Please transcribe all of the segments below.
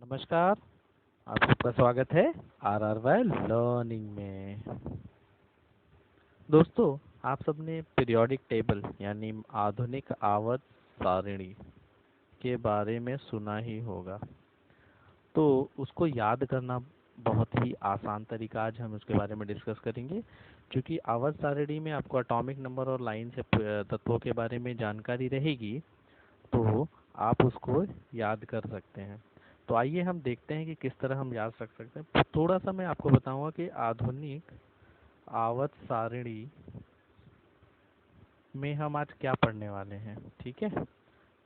नमस्कार। आप सबका स्वागत है RRY लर्निंग में। दोस्तों, आप सबने पीरियोडिक टेबल यानी आधुनिक आवर्त सारिणी के बारे में सुना ही होगा। तो उसको याद करना बहुत ही आसान तरीका आज हम उसके बारे में डिस्कस करेंगे। क्योंकि आवर्त सारिणी में आपको एटॉमिक नंबर और लाइन से तत्वों के बारे में जानकारी रहेगी, तो आप उसको याद कर सकते हैं। तो आइए हम देखते हैं कि किस तरह हम याद रख सकते हैं। थोड़ा सा मैं आपको बताऊंगा कि आधुनिक आवर्त सारिणी में हम आज क्या पढ़ने वाले हैं। ठीक है,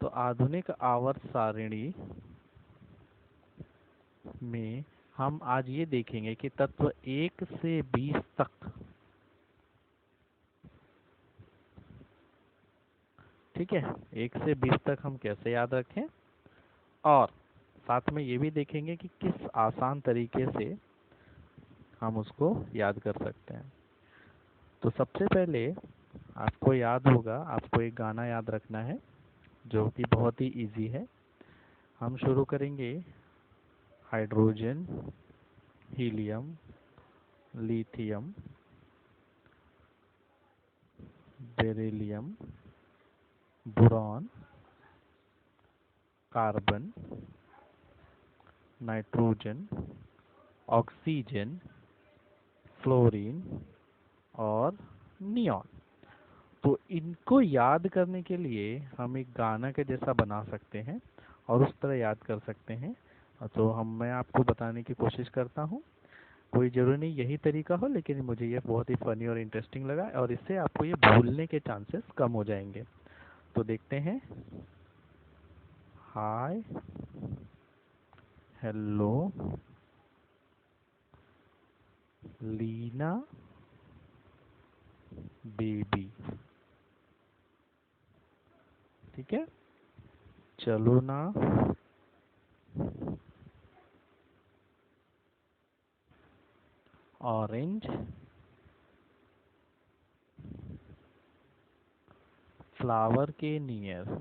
तो आधुनिक आवर्त सारिणी में हम आज ये देखेंगे कि तत्व 1 से 20 तक, ठीक है, 1 से 20 तक हम कैसे याद रखें, और साथ में ये भी देखेंगे कि किस आसान तरीके से हम उसको याद कर सकते हैं। तो सबसे पहले आपको याद होगा, आपको एक गाना याद रखना है जो कि बहुत ही इजी है। हम शुरू करेंगे hydrogen, helium, lithium, beryllium, boron, carbon, nitrogen, oxygen, fluorine और नियॉन। तो इनको याद करने के लिए हम एक गाना के जैसा बना सकते हैं और उस तरह याद कर सकते हैं। तो मैं आपको बताने की कोशिश करता हूँ। कोई ज़रूरी नहीं यही तरीका हो, लेकिन मुझे ये बहुत ही फनी और इंटरेस्टिंग लगा, और इससे आपको ये भूलने के चांसेस कम हो जाएंगे। तो देखते हैं। हाय, हेलो, लीना, बेबी। ठीक है, चलो ना, ऑरेंज, फ्लावर के नियर,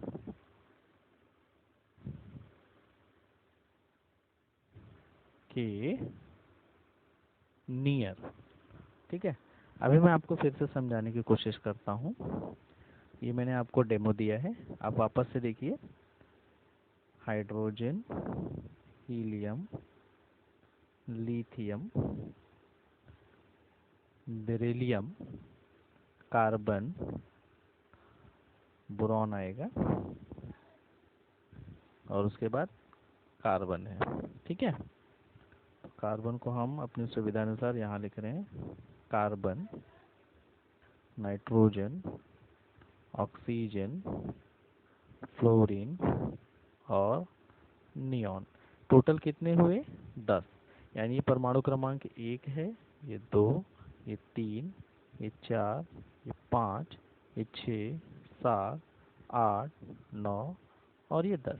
के नियर। ठीक है, अभी मैं आपको फिर से समझाने की कोशिश करता हूँ। ये मैंने आपको डेमो दिया है, आप वापस से देखिए। Hydrogen, helium, lithium, beryllium, carbon, boron आएगा, और उसके बाद कार्बन है। ठीक है, तो कार्बन को हम अपनी सुविधा अनुसार यहाँ लिख रहे हैं। कार्बन, नाइट्रोजन, ऑक्सीजन, फ्लोरीन और नियॉन। टोटल कितने हुए? 10। यानी ये परमाणु क्रमांक 1 है, ये 2, ये 3, ये 4, ये 5, ये 6, 7, 8, 9 और ये 10।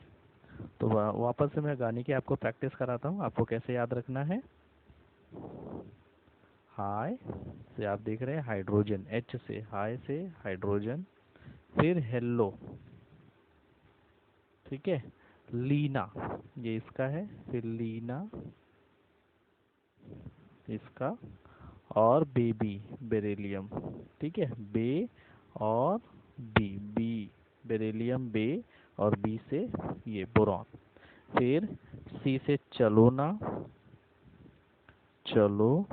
तो वापस से मैं गाने की आपको प्रैक्टिस कराता हूँ, आपको कैसे याद रखना है। हाय से आप देख रहे हैं हाइड्रोजन, H से, हाय से हाइड्रोजन, फिर हेलो, ठीक है, लीना ये इसका है, फिर लीना इसका, और बेबी बेरिलियम। ठीक है, बे और बी, बी बेरिलियम बे, और बी से ये बोरॉन। फिर सी से चलो ना, चलो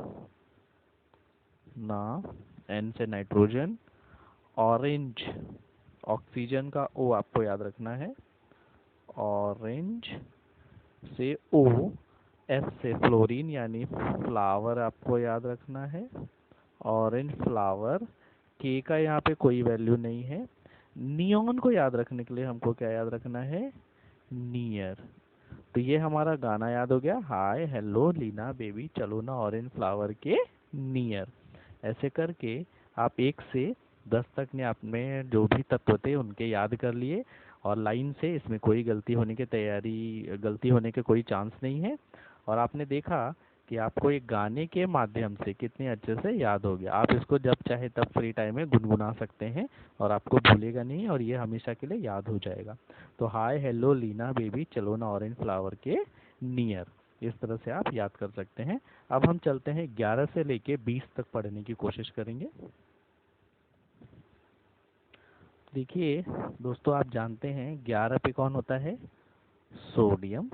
ना, एन से नाइट्रोजन, ऑरेंज ऑक्सीजन का ओ आपको याद रखना है, ऑरेंज से ओ, एफ से फ्लोरीन यानी फ्लावर आपको याद रखना है, ऑरेंज फ्लावर, के का यहाँ पे कोई वैल्यू नहीं है। नियॉन को याद रखने के लिए हमको क्या याद रखना है? नियर। तो ये हमारा गाना याद हो गया, हाय हेलो लीना बेबी चलो ना ऑरेंज फ्लावर के नियर। ऐसे करके आप 1 से 10 तक ने आपने जो भी तत्व थे उनके याद कर लिए, और लाइन से इसमें कोई गलती होने के कोई चांस नहीं है। और आपने देखा कि आपको एक गाने के माध्यम से कितने अच्छे से याद हो गया। आप इसको जब चाहे तब फ्री टाइम में गुनगुना सकते हैं और आपको भूलेगा नहीं, और ये हमेशा के लिए याद हो जाएगा। तो हाय हेलो लीना बेबी चलो ना ऑरेंज फ्लावर के नियर। इस तरह से आप याद कर सकते हैं। अब हम चलते हैं 11 से लेके 20 तक पढ़ने की कोशिश करेंगे। देखिए दोस्तों, आप जानते हैं 11 पे कौन होता है? सोडियम।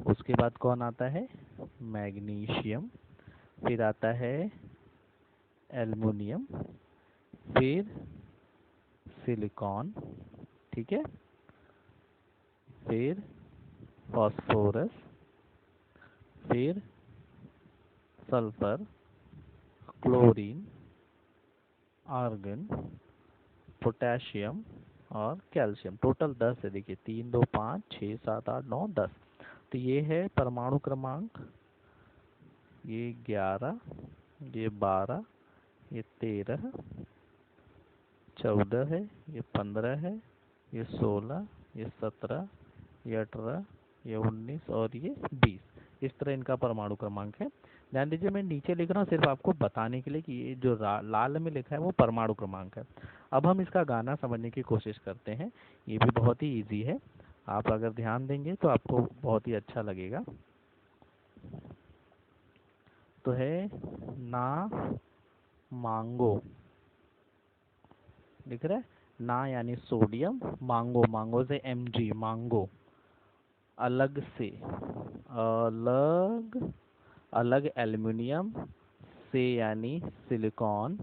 उसके बाद कौन आता है? मैग्नीशियम। फिर आता है एल्युमिनियम, फिर सिलिकॉन, ठीक है, फिर फास्फोरस, फिर सल्फर, क्लोरीन, आर्गन, पोटेशियम और कैल्शियम। टोटल 10 है। देखिए 3 2 5 6 7 8 9 10। तो ये है परमाणु क्रमांक। ये 11, ये 12, ये 13, 14 है, ये 15 है, ये 16, ये 17, ये 18, ये 19 और ये 20। इस तरह इनका परमाणु क्रमांक है। ध्यान दीजिए, मैं नीचे लिख रहा हूँ सिर्फ आपको बताने के लिए कि ये जो लाल में लिखा है वो परमाणु क्रमांक है। अब हम इसका गाना समझने की कोशिश करते हैं। ये भी बहुत ही इजी है। आप अगर ध्यान देंगे तो आपको बहुत ही अच्छा लगेगा। तो है ना मांगो, लिख रहा है ना यानी सोडियम, मांगो, मांगो से Mg, मांगो। अलग से, अलग, अलग एल्युमिनियम, से यानी सिलिकॉन,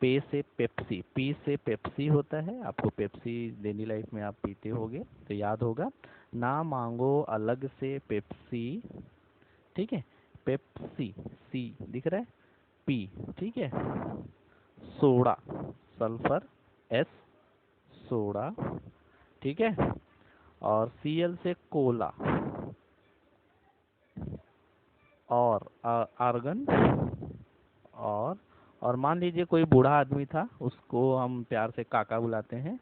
पे से पेप्सी, पी से पेप्सी होता है। आपको पेप्सी डेली लाइफ में आप पीते होगे तो याद होगा। ना मांगो अलग से पेप्सी, ठीक है, पेप्सी, सी दिख रहा है, पी, ठीक है, सोडा, सल्फर, एस, सोडा, ठीक है, और Cl से कोला, और आर्गन, और मान लीजिए कोई बूढ़ा आदमी था, उसको हम प्यार से काका बुलाते हैं,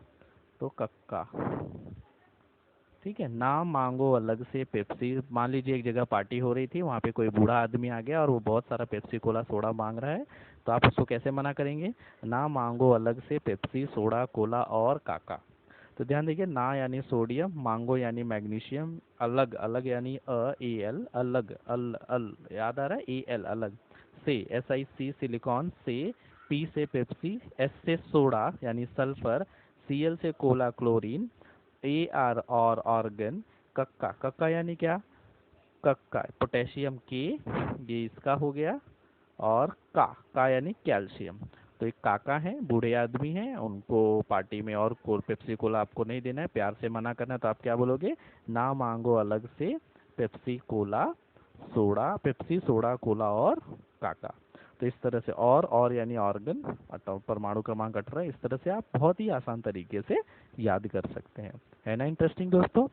तो कक्का, ठीक है। ना मांगो अलग से पेप्सी। मान लीजिए एक जगह पार्टी हो रही थी, वहाँ पे कोई बूढ़ा आदमी आ गया और वो बहुत सारा पेप्सी कोला सोडा मांग रहा है, तो आप उसको कैसे मना करेंगे? ना मांगो अलग से पेप्सी सोडा कोला और काका। तो ध्यान देखिए, ना यानी सोडियम, मांगो यानी मैग्नीशियम, अलग, अलग यानी AL, अलग, अल याद आ रहा है, AL अलग, से SiC सिलिकॉन, से पी से पेप्सी, एस से सोडा यानी सल्फर, Cl से कोला क्लोरीन, AR और ऑर्गन, कक्का, कक्का यानी क्या? कक्का पोटेशियम के, ये इसका हो गया, और का यानी कैल्शियम। तो एक काका है, बूढ़े आदमी हैं, उनको पार्टी में और पेप्सी कोला आपको नहीं देना है, प्यार से मना करना है, तो आप क्या बोलोगे? ना मांगो अलग से Pepsi Cola soda, Pepsi soda Cola और काका। तो इस तरह से, और यानी ऑर्गन, परमाणु क्रमांक 18। इस तरह से आप बहुत ही आसान तरीके से याद कर सकते हैं। है ना इंटरेस्टिंग दोस्तों?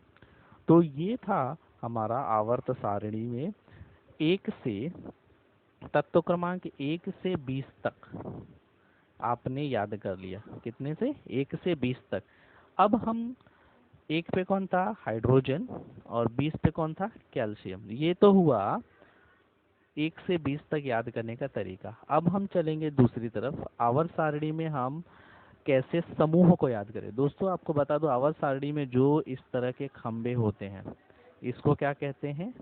तो ये था हमारा आवर्त सारणी में 1 से, तत्व क्रमांक 1 से 20 तक आपने याद कर लिया। कितने से? 1 से 20 तक। अब हम 1 पे कौन था? हाइड्रोजन, और 20 पे कौन था? कैल्शियम। ये तो हुआ 1 से 20 तक याद करने का तरीका। अब हम चलेंगे दूसरी तरफ। आवर्त सारणी में हम कैसे समूह को याद करें। दोस्तों आपको बता दो, आवर्त सारणी में जो इस तरह के खंबे होते हैं, इसको क्या कहते हैं?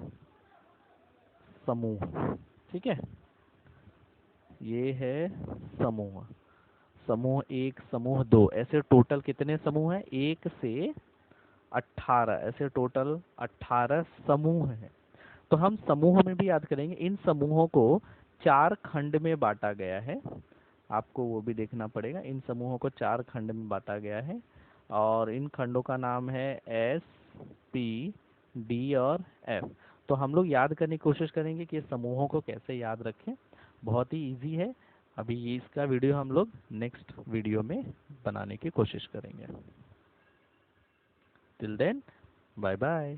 समूह, ठीक है। ये है समूह, समूह 1, समूह 2, ऐसे टोटल कितने समूह हैं? 1 से 18, ऐसे टोटल 18 समूह हैं। तो हम समूह में भी याद करेंगे। इन समूहों को 4 खंड में बांटा गया है, आपको वो भी देखना पड़ेगा। इन समूहों को 4 खंड में बांटा गया है, और इन खंडों का नाम है S, P, D और F। तो हम लोग याद करने की कोशिश करेंगे कि समूहों को कैसे याद रखें। बहुत ही इजी है। अभी इसका वीडियो हम लोग नेक्स्ट वीडियो में बनाने की कोशिश करेंगे। Till then, bye bye.